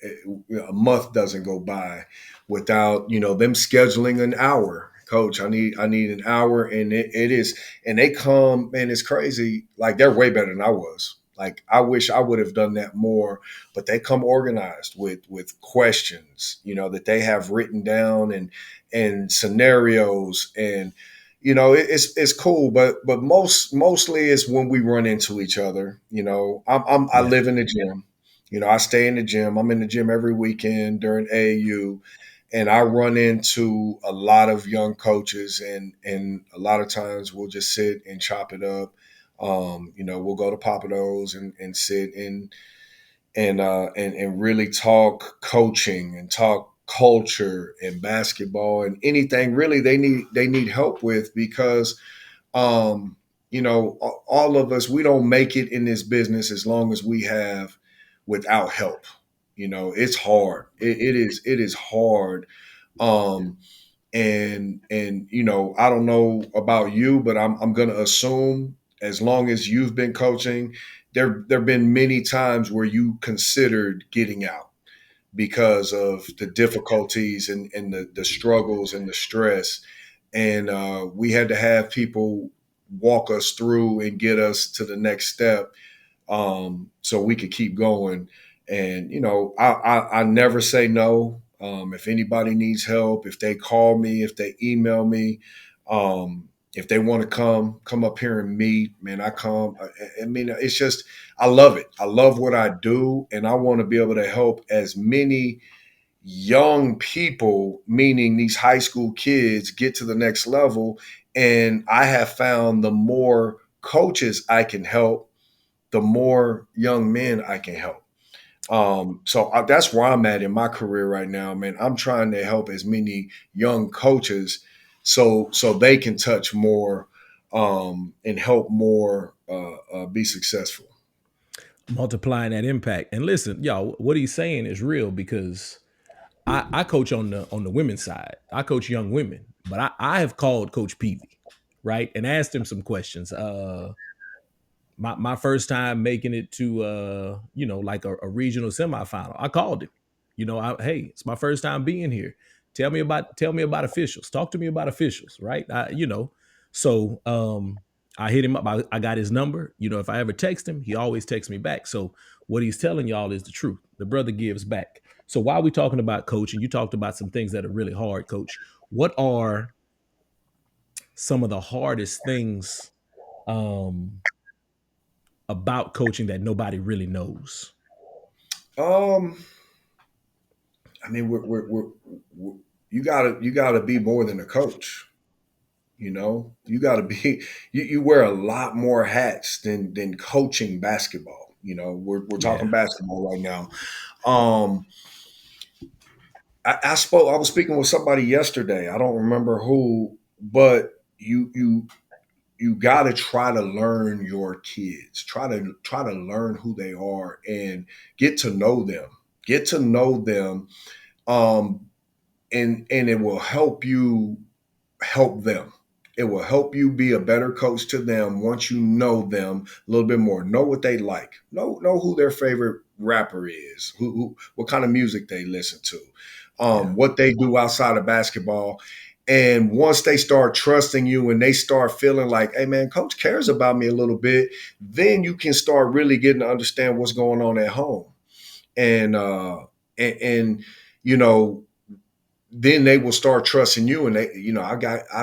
a month doesn't go by without them scheduling an hour. Coach, I need an hour, and it is, and they come, man, it's crazy. Like, they're way better than I was. Like, I wish I would have done that more, but they come organized with questions, that they have written down, and scenarios, and it's cool, but mostly it's when we run into each other. I Yeah. live in the gym. I stay in the gym. I'm in the gym every weekend during AAU, and I run into a lot of young coaches, and a lot of times we'll just sit and chop it up. We'll go to Papados and sit and really talk coaching and talk culture and basketball and anything really they need help with, because all of us, we don't make it in this business as long as we have without help. It's hard. It is hard. um and I don't know about you, but I'm gonna assume, as long as you've been coaching, there've been many times where you considered getting out because of the difficulties and the struggles and the stress. And we had to have people walk us through and get us to the next step, so we could keep going. And I never say no. If anybody needs help, if they call me, if they email me, if they want to come up here and meet, man, I come. I mean, it's just, I love it. I love what I do, and I want to be able to help as many young people, meaning these high school kids, get to the next level. And I have found the more coaches I can help, the more young men I can help. That's where I'm at in my career right now, man. I'm trying to help as many young coaches so they can touch more, and help more, be successful. Multiplying that impact. And listen, y'all, what he's saying is real because I coach on the women's side. I coach young women, but I have called Coach Peavey, right, and asked him some questions. My first time making it to like a regional semifinal, I called him. Hey, it's my first time being here. Tell me about officials. Talk to me about officials, right? So I hit him up. I got his number. If I ever text him, he always texts me back. So what he's telling y'all is the truth. The brother gives back. So while we're talking about coaching, you talked about some things that are really hard, coach. What are some of the hardest things um about coaching that nobody really knows? Um, I mean, we're you gotta be more than a coach. You got to be. You wear a lot more hats than coaching basketball. We're talking Yeah. basketball right now. Um, I spoke. I was speaking with somebody yesterday. I don't remember who, but you got to try to learn your kids. Try to learn who they are and get to know them. Get to know them, um, and it will help them. It will help you be a better coach to them once you know them a little bit more. Know what they like. Know who their favorite rapper is. Who what kind of music they listen to. Yeah. What they do outside of basketball. And once they start trusting you and they start feeling like, hey man, coach cares about me a little bit, then you can start really getting to understand what's going on at home. And and you know, then they will start trusting you. And I've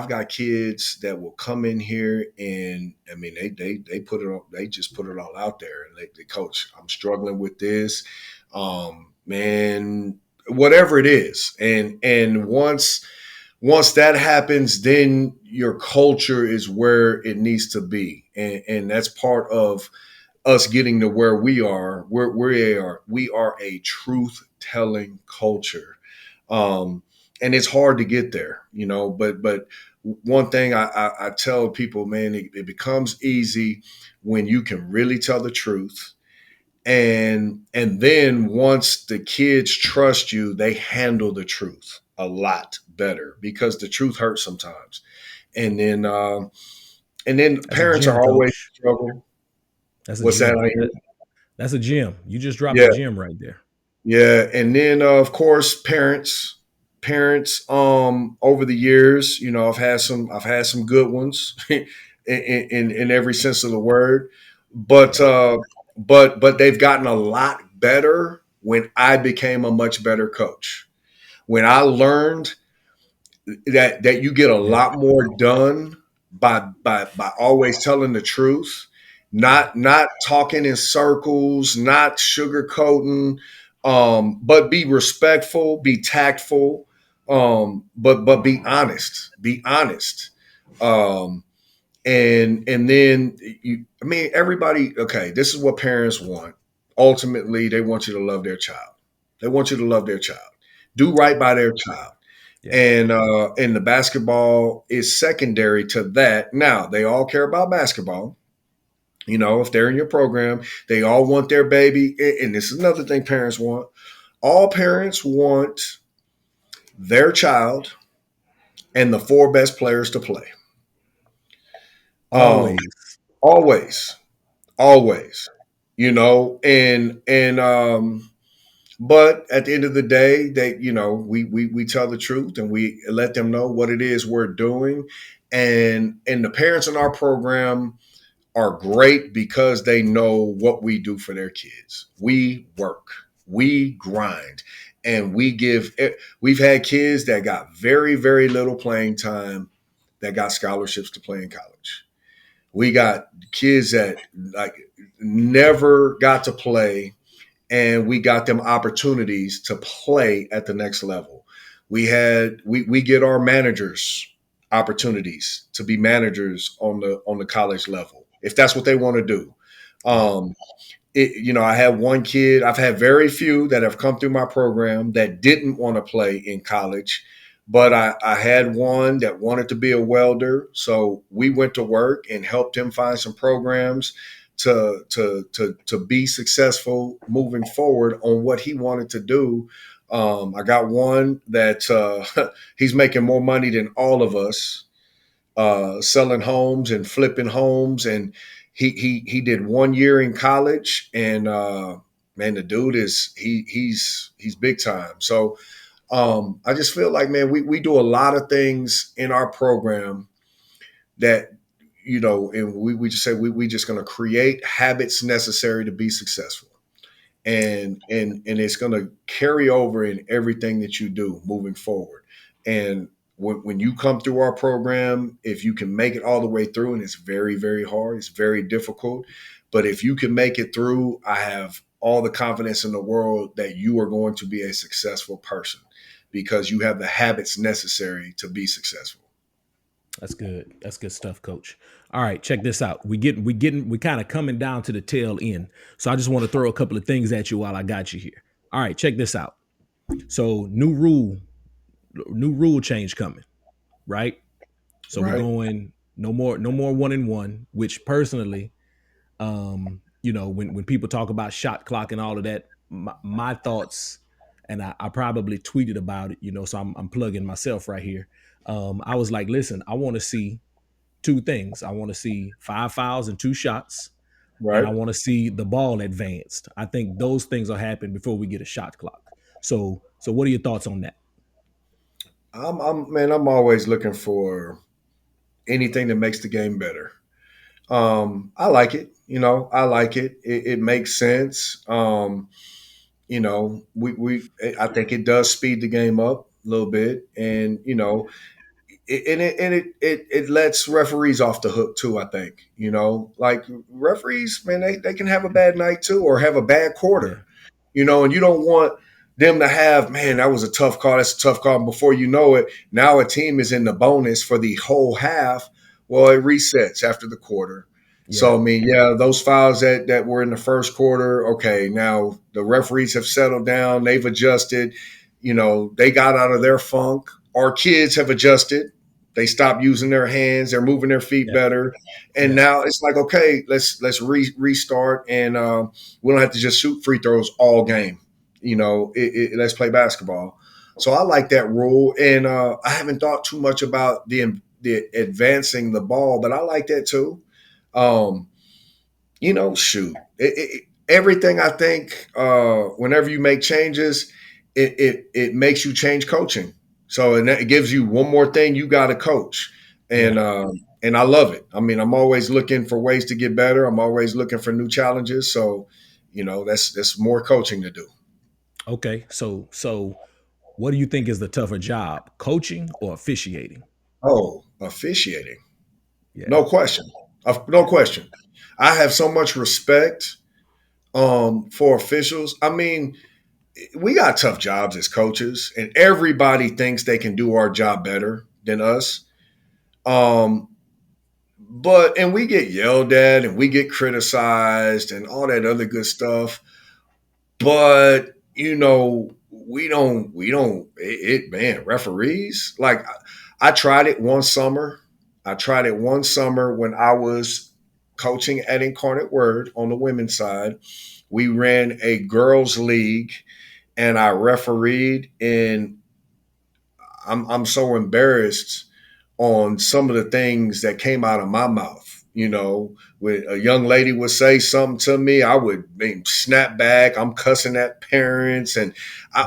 got kids that will come in here, and I mean they put it on, they just put it all out there, and they coach, I'm struggling with this, man, whatever it is. And once that happens, then your culture is where it needs to be. And that's part of us getting to where we are. We are a truth telling culture. Um, and it's hard to get there, but one thing I tell people, man, it becomes easy when you can really tell the truth. And then once the kids trust you, they handle the truth a lot better because the truth hurts sometimes. And then That's a parents gym, are always coach. struggle. That's a What's that gym. I hear? That's a gym. You just dropped a Yeah. gym right there. Yeah, and then of course parents over the years, I've had some good ones in every sense of the word, but Yeah. they've gotten a lot better when I became a much better coach. When I learned that you get a Yeah. lot more done by always telling the truth, Yeah. not talking in circles, not sugarcoating, but be respectful, be tactful, but be honest, be honest. Um, and then I mean, everybody. Okay, this is what parents want. Ultimately, they want you to love their child. They want you to love their child. Do right by their child. Yeah. And the basketball is secondary to that. Now they all care about basketball. If they're in your program, they all want their baby. And this is another thing parents want. All parents want their child and the four best players to play. Um, Always. always, always. And but at the end of the day, we tell the truth and we let them know what it is we're doing. And the parents in our program are great because they know what we do for their kids. We work, we grind, and we've had kids that got very, very little playing time that got scholarships to play in college. We got kids that like never got to play, and we got them opportunities to play at the next level. We get our managers opportunities to be managers on the college level if that's what they want to do. Yeah. Um, I had one kid. I've had very few that have come through my program that didn't want to play in college, but I had one that wanted to be a welder. So we went to work and helped him find some programs to be successful moving forward on what he wanted to do. I got one that he's making more money than all of us, selling homes and flipping homes. And he did 1 year in college, and man, the dude he's big time. So I just feel like, man, we do a lot of things in our program that, and we just say we just going to create habits necessary to be successful, and it's going to carry over in everything that you do moving forward. And when you come through our program, if you can make it all the way through, and it's very, very hard, it's very difficult, but if you can make it through, I have all the confidence in the world that you are going to be a successful person because you have the habits necessary to be successful. That's good. That's good stuff, Coach. All right, check this out. We kind of coming down to the tail end. So I just want to throw a couple of things at you while I got you here. All right, check this out. So new rule change coming, right? So we're Right. going no more 1-and-1, which personally, when people talk about shot clock and all of that, my thoughts, and I probably tweeted about it, so I'm plugging myself right here. I was like, listen, I want to see two things. I want to see 5 fouls and 2 shots, and I Right. want to see the ball advanced. I think those things will happen before we get a shot clock. So what are your thoughts on that? I'm always looking for anything that makes the game better. I like it. I like it. It makes sense. I think it does speed the game up a little bit, and it lets referees off the hook too. I think like referees, man, they can have a bad night too, or have a bad Yeah, quarter, and you don't want them to have, man, that was a tough call. That's a tough call. And before you know it, now a team is in the bonus for the whole half. Well, it resets after the quarter. yeah, So, I mean, yeah, those fouls that were in the first quarter, okay, now the referees have settled down. They've adjusted. They got out of their funk. Our kids have adjusted. They stopped using their hands. They're moving their feet yeah, better. And yeah, now it's like, okay, let's restart, and we don't have to just shoot free throws all game. Let's play basketball. So I like that rule, and I haven't thought too much about the advancing the ball, but I like that too. Um, shoot, everything I think. Whenever you make changes, it makes you change coaching. So and it gives you one more thing you got to coach, yeah. and I love it. I mean, I'm always looking for ways to get better. I'm always looking for new challenges. So, that's more coaching to do. Okay, so what do you think is the tougher job, coaching or officiating? Oh, officiating. Yeah, No question. No yeah, question. I have so much respect for officials. I mean, we got tough jobs as coaches, and everybody thinks they can do our job better than us. Um, and we get yelled at and we get criticized and all that other good stuff. But man, referees, like I tried it one summer. I tried it one summer when I was coaching at Incarnate Word on the women's side. We ran a girls league, and I refereed, and I'm so embarrassed on some of the things that came out of my mouth. When a young lady would say something to me, I would snap back. I'm cussing at parents, and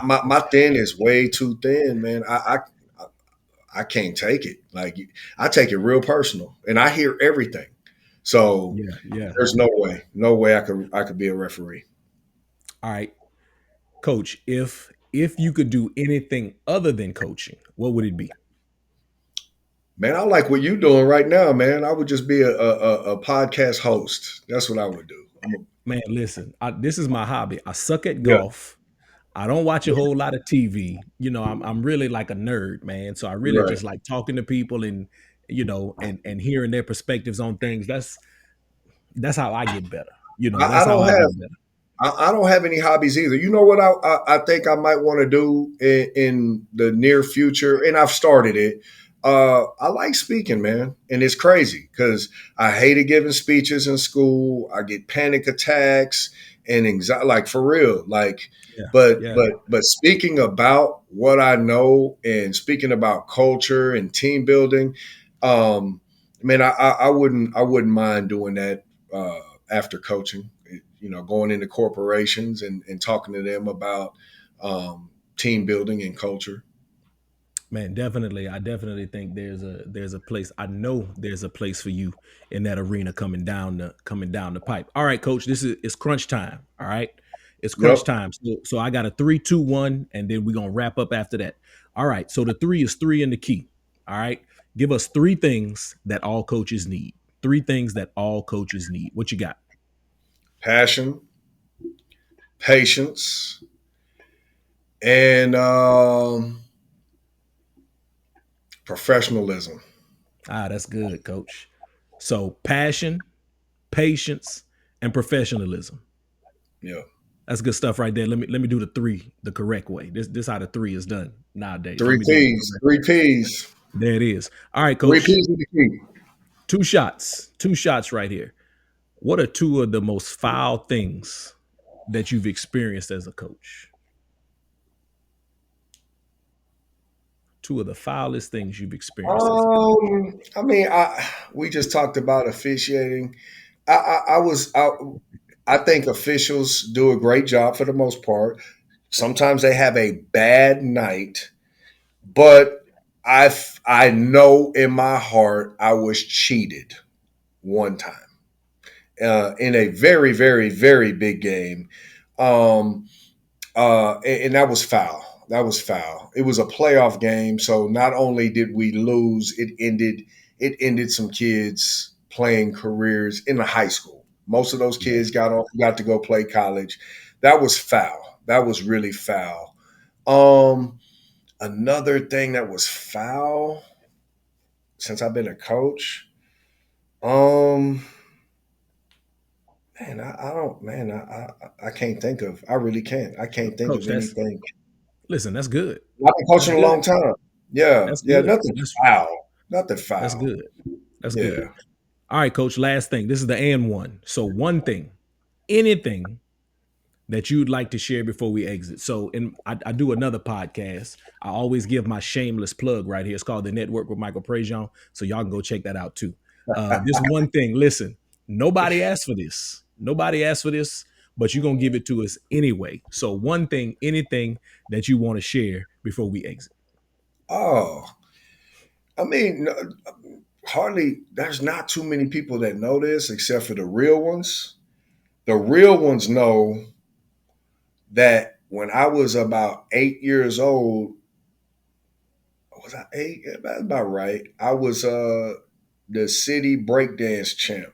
my thin is way too thin, man. I can't take it. Like, I take it real personal, and I hear everything. So yeah, yeah. there's no way I could be a referee. All right, Coach. If you could do anything other than coaching, what would it be? Man, I like what you're doing right now, man. I would just be a podcast host. That's what I would do. Man, listen, this is my hobby. I suck at Yeah, golf. I don't watch a whole lot of TV. I'm really like a nerd, man. So I really right. just like talking to people and and hearing their perspectives on things. That's how I get better. I That's how don't I have get better. I don't have any hobbies either. You know what I think I might want to do in the near future, and I've started it. I like speaking, man, and it's crazy because I hated giving speeches in school. I get panic attacks, and anxiety, like for real. Like, Yeah. but Yeah. but but speaking about what I know and speaking about culture and team building, man, I wouldn't mind doing that after coaching. You know, going into corporations and talking to them about team building and culture. Man, definitely. I definitely think there's a place. I know there's a place for you in that arena coming down the pipe. All right, coach. This is it's crunch time. All right. It's crunch Yep. time. So I got a 3, 2, 1, and then we're gonna wrap up after that. All right. So the three is three in the key. All right. Give us three things that all coaches need. Three things that all coaches need. What you got? Passion, patience, and professionalism. Ah, that's good, coach. So passion, patience, and professionalism. Yeah. That's good stuff right there. Let me do the three the correct way. This how the three is done nowadays. Let Three me do it the P's. correct Three way. P's. There it is. All right, Three coach. P's in the key. Two shots. Two shots right here. What are two of the most foul things that you've experienced as a coach? Two of the foulest things you've experienced as a coach. I mean, we just talked about officiating. I think officials do a great job for the most part. Sometimes they have a bad night, but I know in my heart I was cheated one time in a very, very, very big game. Um, and that was foul. That was foul. It was a playoff game, so not only did we lose, it ended some kids playing careers in the high school. Most of those Yeah. kids got to go play college. That was foul. That was really foul. Another thing that was foul since I've been a coach. Um, man, I don't. Man, I can't think of. I really can't. I can't think Coach, of that's anything. listen, that's good. I've been That's coaching a good. long time. Yeah, That's yeah, good. nothing foul. Nothing That's foul. good. That's good. Yeah. All right, coach. Last thing. This is the and one. So one thing, anything that you'd like to share before we exit. So, I do another podcast. I always give my shameless plug right here. It's called The Network with Michael Prejean. So y'all can go check that out too. This one thing, listen, nobody asked for this. Nobody asked for this, but you're going to give it to us anyway. So one thing, anything that you want to share before we exit. Oh, I mean, hardly. There's not too many people that know this, except for the real ones. The real ones know that when I was about 8 years old, was I eight? Yeah, that's about right. I was the city breakdance champ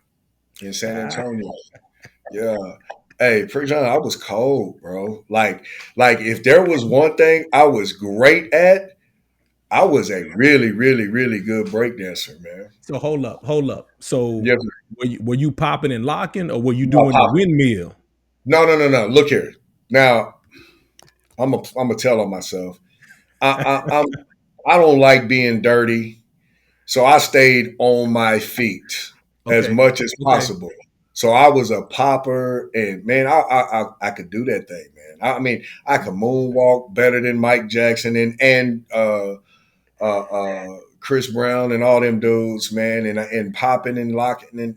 in San Ah, Antonio. Yeah. Hey, pretty John, I was cold, bro. Like if there was one thing I was great at, I was a really, really, really good breakdancer, man. so hold up. So Yeah, were you popping and locking, or were you no, doing the pop. windmill? No, no, no, no. Look here. Now I'm a tell on myself. I'm I don't like being dirty, so I stayed on my feet as Okay. much as Okay. possible. So I was a popper, and man, I could do that thing, man. I mean, I could moonwalk better than Mike Jackson and Chris Brown and all them dudes, man, and popping and locking, and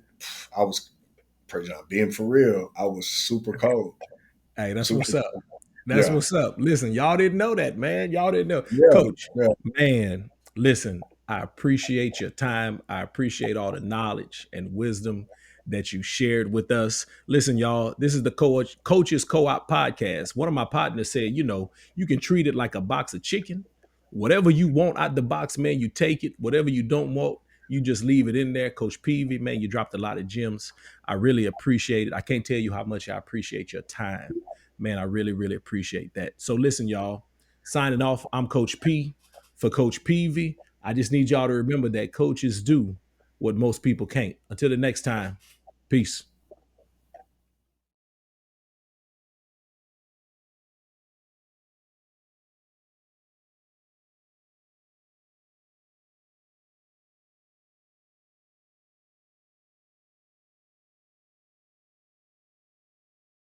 I was pretty much being for real. I was super cold, Hey, that's super what's up. cold. That's Yeah, what's up. Listen, y'all didn't know that, man. Y'all didn't know. yeah, Coach, yeah. man, listen, I appreciate your time. I appreciate all the knowledge and wisdom that you shared with us. Listen, y'all, this is the Coaches Co-op podcast. One of my partners said, you can treat it like a box of chicken. Whatever you want out the box, man, you take it. Whatever you don't want, you just leave it in there. Coach Peavy, man, you dropped a lot of gems. I really appreciate it. I can't tell you how much I appreciate your time. Man, I really, really appreciate that. So listen, y'all, signing off. I'm Coach P for Coach Peavy. I just need y'all to remember that coaches do what most people can't. Until the next time, peace.